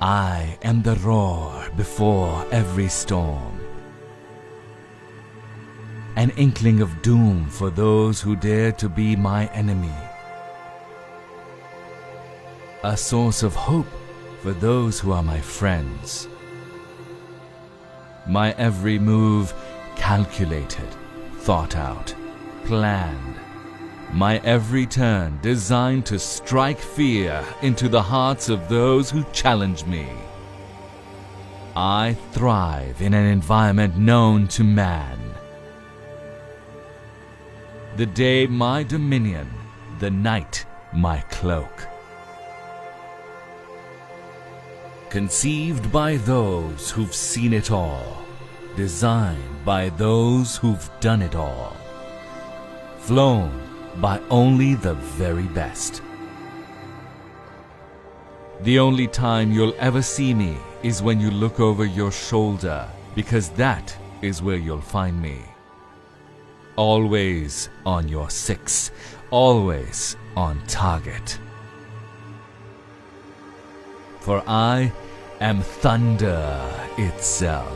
I am the roar before every storm, an inkling of doom for those who dare to be my enemy, a source of hope for those who are my friends. My every move calculated, thought out, planned. My every turn designed to strike fear into the hearts of those who challenge me. I thrive in an environment known to man. The day my dominion, the night my cloak. Conceived by those who've seen it all, designed by those who've done it all, flown by only the very best. The only time you'll ever see me is when you look over your shoulder, because that is where you'll find me. Always on your six, always on target. For I am thunder itself.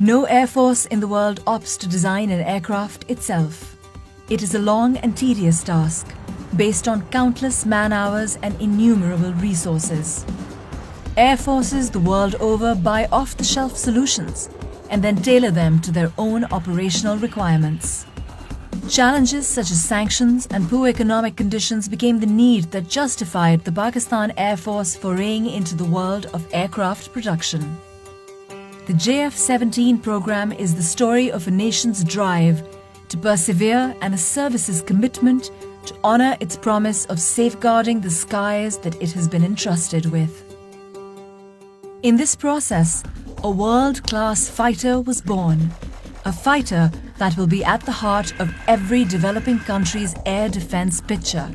No air force in the world opts to design an aircraft itself. It is a long and tedious task, based on countless man-hours and innumerable resources. Air forces the world over buy off-the-shelf solutions and then tailor them to their own operational requirements. Challenges such as sanctions and poor economic conditions became the need that justified the Pakistan Air Force foraying into the world of aircraft production. The JF-17 program is the story of a nation's drive to persevere and a service's commitment to honor its promise of safeguarding the skies that it has been entrusted with. In this process, a world-class fighter was born, a fighter that will be at the heart of every developing country's air defense picture,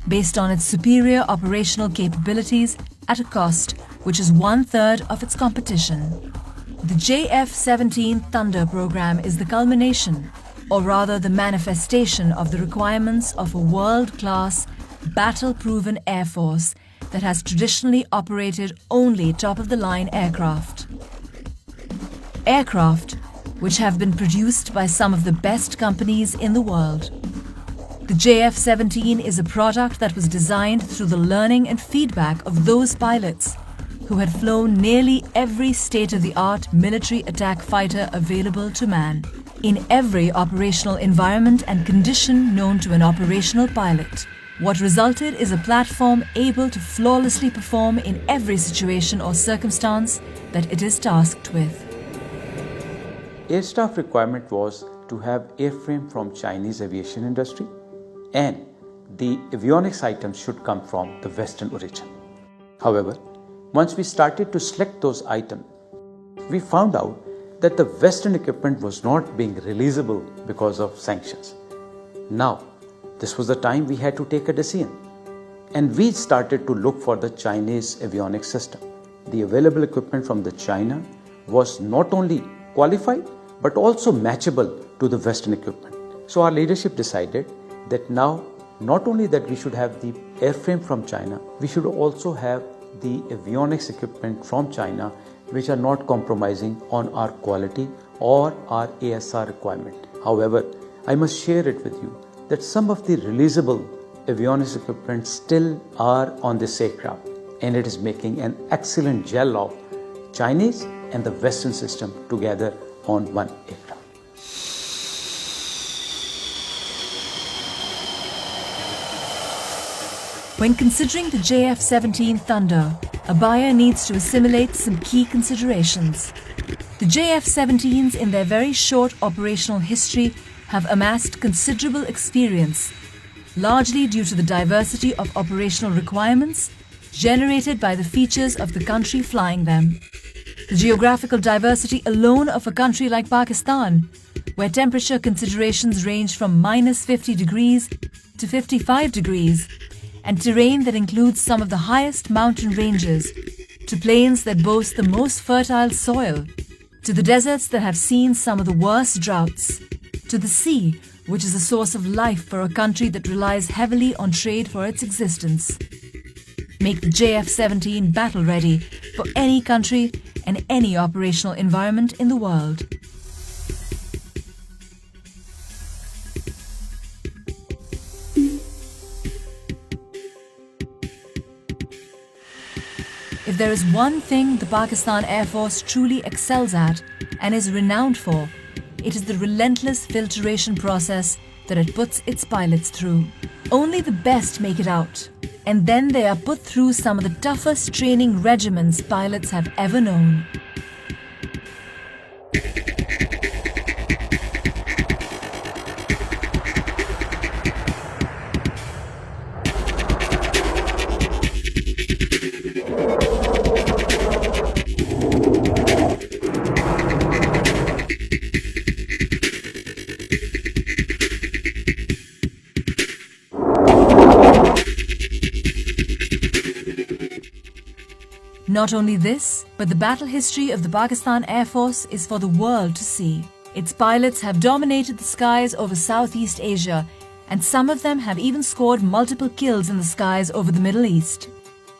based on its superior operational capabilities at a cost which is 1/3 of its competition. The JF-17 Thunder program is the culmination, or rather the manifestation of the requirements of a world-class, battle-proven air force that has traditionally operated only top-of-the-line aircraft. Aircraft which have been produced by some of the best companies in the world. The JF-17 is a product that was designed through the learning and feedback of those pilots who had flown nearly every state-of-the-art military attack fighter available to man, in every operational environment and condition known to an operational pilot. What resulted is a platform able to flawlessly perform in every situation or circumstance that it is tasked with. Air staff requirement was to have airframe from Chinese aviation industry, and the avionics items should come from the Western origin. However, once we started to select those items, we found out that the Western equipment was not being releasable because of sanctions. Now, this was the time we had to take a decision, and we started to look for the Chinese avionics system. The available equipment from the China was not only qualified but also matchable to the Western equipment. So our leadership decided that now not only that we should have the airframe from China, we should also have the avionics equipment from China which are not compromising on our quality or our ASR requirement. However, I must share it with you that some of the releasable avionics equipment still are on this aircraft, and it is making an excellent gel of Chinese and the Western system together on one aircraft. When considering the JF-17 Thunder, a buyer needs to assimilate some key considerations. The JF-17s in their very short operational history have amassed considerable experience, largely due to the diversity of operational requirements generated by the features of the country flying them. The geographical diversity alone of a country like Pakistan, where temperature considerations range from -50 degrees to 55 degrees, and terrain that includes some of the highest mountain ranges, to plains that boast the most fertile soil, to the deserts that have seen some of the worst droughts, to the sea, which is a source of life for a country that relies heavily on trade for its existence. Make the JF-17 battle ready for any country and any operational environment in the world. If there is one thing the Pakistan Air Force truly excels at and is renowned for, it is the relentless filtration process that it puts its pilots through. Only the best make it out, and then they are put through some of the toughest training regimens pilots have ever known. Not only this, but the battle history of the Pakistan Air Force is for the world to see. Its pilots have dominated the skies over Southeast Asia, and some of them have even scored multiple kills in the skies over the Middle East.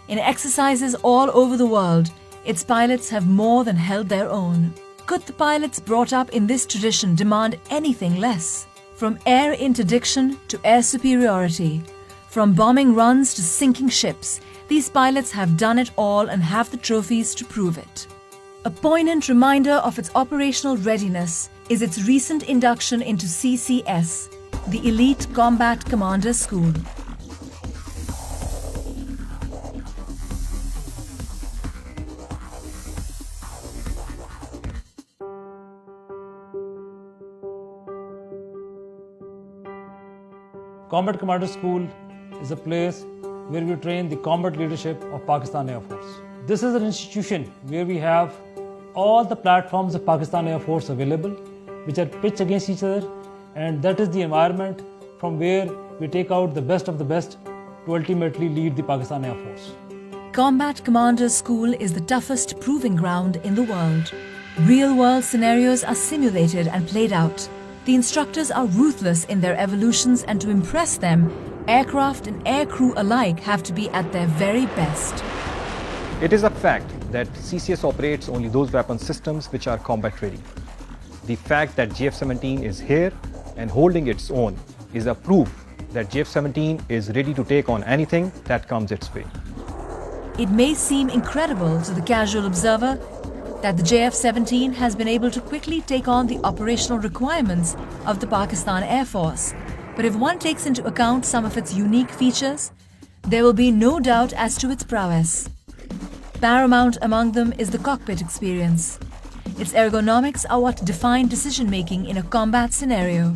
In exercises all over the world, its pilots have more than held their own. Could the pilots brought up in this tradition demand anything less? From air interdiction to air superiority, from bombing runs to sinking ships, these pilots have done it all and have the trophies to prove it. A poignant reminder of its operational readiness is its recent induction into CCS, the Elite Combat Commander School. Combat Commander School is a place where we train the combat leadership of Pakistan Air Force. This is an institution where we have all the platforms of Pakistan Air Force available, which are pitched against each other, and that is the environment from where we take out the best of the best to ultimately lead the Pakistan Air Force. Combat Commander School is the toughest proving ground in the world. Real-world scenarios are simulated and played out. The instructors are ruthless in their evolutions, and to impress them, aircraft and aircrew alike have to be at their very best. It is a fact that CCS operates only those weapon systems which are combat ready. The fact that JF-17 is here and holding its own is a proof that JF-17 is ready to take on anything that comes its way. It may seem incredible to the casual observer that the JF-17 has been able to quickly take on the operational requirements of the Pakistan Air Force. But if one takes into account some of its unique features, there will be no doubt as to its prowess. Paramount among them is the cockpit experience. Its ergonomics are what define decision-making in a combat scenario.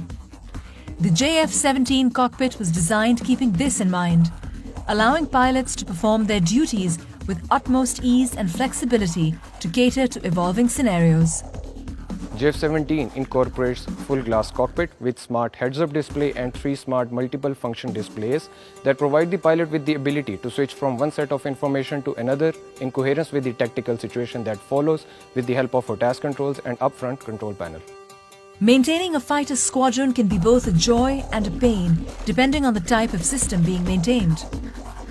The JF-17 cockpit was designed keeping this in mind, allowing pilots to perform their duties with utmost ease and flexibility to cater to evolving scenarios. JF-17 incorporates full glass cockpit with smart heads-up display and 3 smart multiple function displays that provide the pilot with the ability to switch from one set of information to another in coherence with the tactical situation that follows with the help of a task controls and upfront control panel. Maintaining a fighter squadron can be both a joy and a pain depending on the type of system being maintained.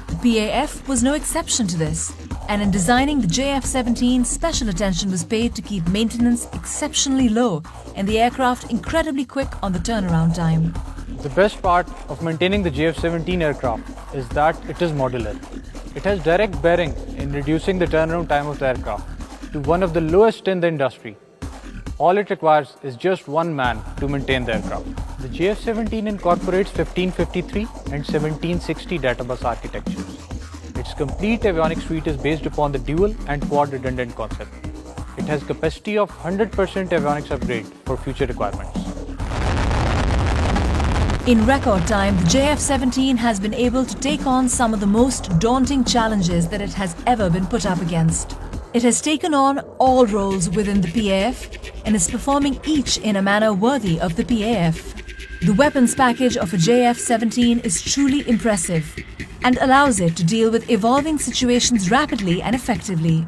The PAF was no exception to this, and in designing the JF-17, special attention was paid to keep maintenance exceptionally low and the aircraft incredibly quick on the turnaround time. The best part of maintaining the JF-17 aircraft is that it is modular. It has direct bearing in reducing the turnaround time of the aircraft to one of the lowest in the industry. All it requires is just one man to maintain the aircraft. The JF-17 incorporates 1553 and 1760 data bus architectures. Its complete avionics suite is based upon the dual and quad redundant concept. It has capacity of 100% avionics upgrade for future requirements. In record time, the JF-17 has been able to take on some of the most daunting challenges that it has ever been put up against. It has taken on all roles within the PAF and is performing each in a manner worthy of the PAF. The weapons package of a JF-17 is truly impressive. and allows it to deal with evolving situations rapidly and effectively.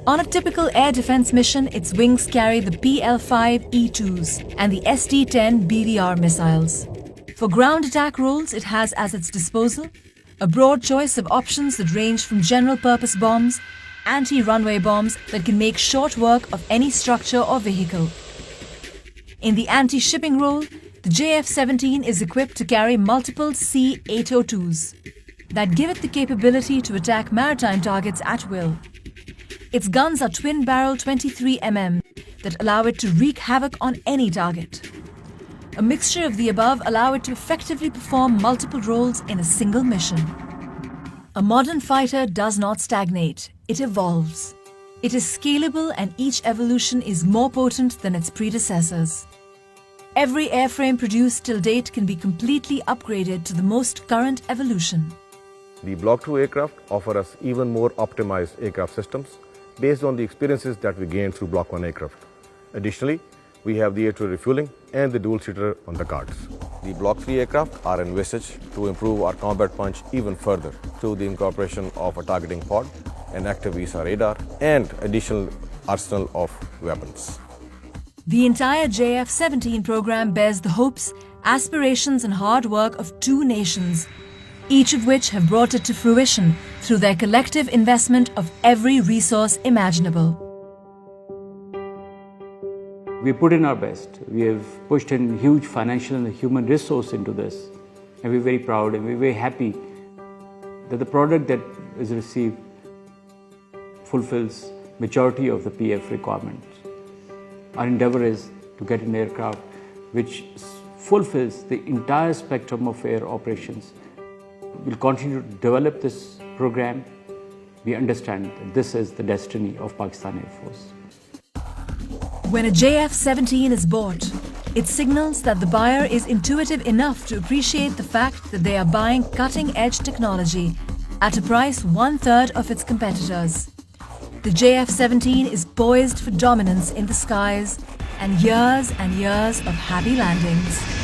On a typical air defense mission, its wings carry the PL-5E2s and the SD-10 BDR missiles. For ground attack roles, it has as its disposal a broad choice of options that range from general-purpose bombs, anti-runway bombs that can make short work of any structure or vehicle. In the anti-shipping role, the JF-17 is equipped to carry multiple C-802s that give it the capability to attack maritime targets at will. Its guns are twin-barrel 23mm that allow it to wreak havoc on any target. A mixture of the above allow it to effectively perform multiple roles in a single mission. A modern fighter does not stagnate, it evolves. It is scalable and each evolution is more potent than its predecessors. Every airframe produced till date can be completely upgraded to the most current evolution. The Block 2 aircraft offer us even more optimized aircraft systems based on the experiences that we gained through Block 1 aircraft. Additionally, we have the air-to-air refueling and the dual-seater on the cards. The Block 3 aircraft are envisaged to improve our combat punch even further through the incorporation of a targeting pod, an active VISA radar, and additional arsenal of weapons. The entire JF-17 program bears the hopes, aspirations and hard work of two nations, each of which have brought it to fruition through their collective investment of every resource imaginable. We put in our best. We have pushed in huge financial and human resource into this. And we're very proud and we're very happy that the product that is received fulfills majority of the PF requirements. Our endeavor is to get an aircraft which fulfills the entire spectrum of air operations. We'll continue to develop this program. We understand that this is the destiny of Pakistan Air Force. When a JF-17 is bought, it signals that the buyer is intuitive enough to appreciate the fact that they are buying cutting-edge technology at a price 1/3 of its competitors. The JF-17 is poised for dominance in the skies and years of happy landings.